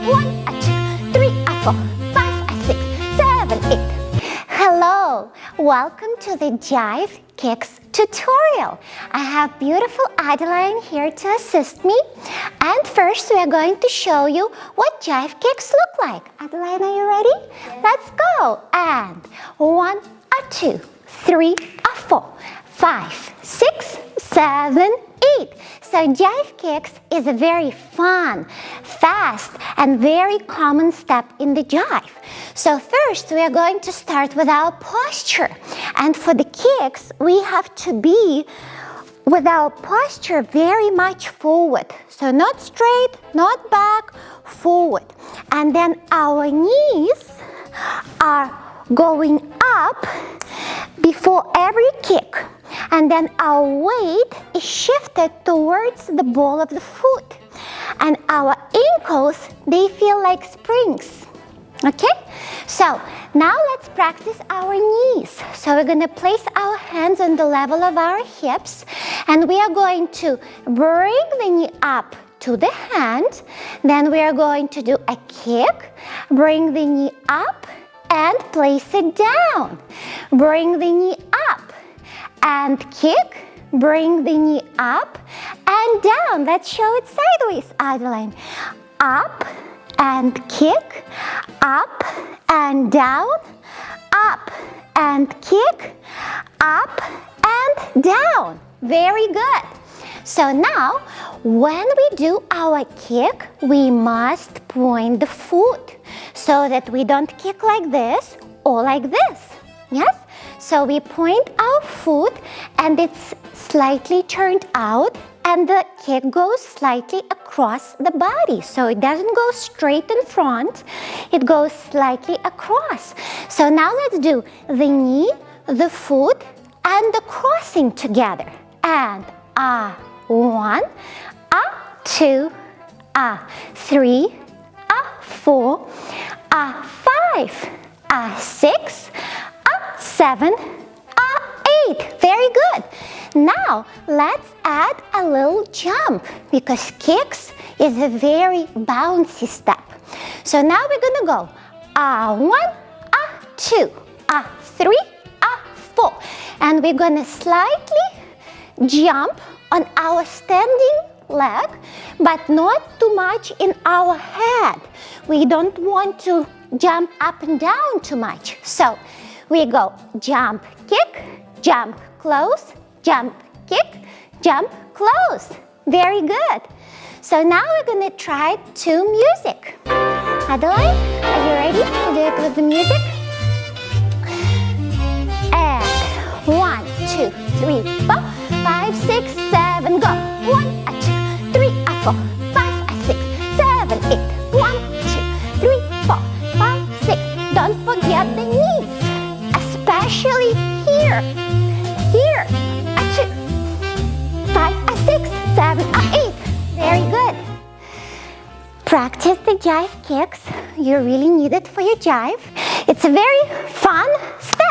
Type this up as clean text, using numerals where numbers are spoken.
1, 2, 3, 4, 5, 6, 7, 8. Hello, welcome to the Jive Kicks tutorial. I have beautiful Adeline here to assist me. And first we are going to show you what Jive Kicks look like. Adeline, are you ready? Yes. Let's go. And 1, 2, 3, 4, 5, 6, 7, 8. So Jive Kicks is a very fun, fast, and very common step in the jive. So first we are going to start with our posture. And for the kicks, we have to be with our posture very much forward. So not straight, not back, forward. And then our knees are going up before every kick. And then our weight is shifted towards the ball of the foot. And our ankles, they feel like springs. Okay? So now let's practice our knees. So we're going to place our hands on the level of our hips. And we are going to bring the knee up to the hand. Then we are going to do a kick. Bring the knee up and place it down. Bring the knee up and kick. Bring the knee up and down. Let's show it sideways, Adeline. Up and kick. Up and down. Up and kick. Up and down. Very good. So now, when we do our kick, we must point the foot so that we don't kick like this or like this. Yes? So we point our foot and it's slightly turned out and the kick goes slightly across the body. So it doesn't go straight in front, it goes slightly across. So now let's do the knee, the foot, and the crossing together. And 1, 2, 3, 4, 5, 6, 7, 8. Very good. Now let's add a little jump because kicks is a very bouncy step. So now we're gonna go 1, 2, 3, 4, and we're gonna slightly jump on our standing leg, but not too much in our head. We don't want to jump up and down too much. So we go jump, kick, jump, close, jump, kick, jump, close. Very good. So now we're going to try to music. Adeline, are you ready to do it with the music? And 1, 2, 3, 4, 5, 6, 7, go. 1, 2, 3, 4, 5, 6, 7, 8. 1, 2, 3, 4, 5, 6. Don't forget the knees, especially here. Here. 2, 5, 6, 7, 8. Very good. Practice the jive kicks. You really need it for your jive. It's a very fun step.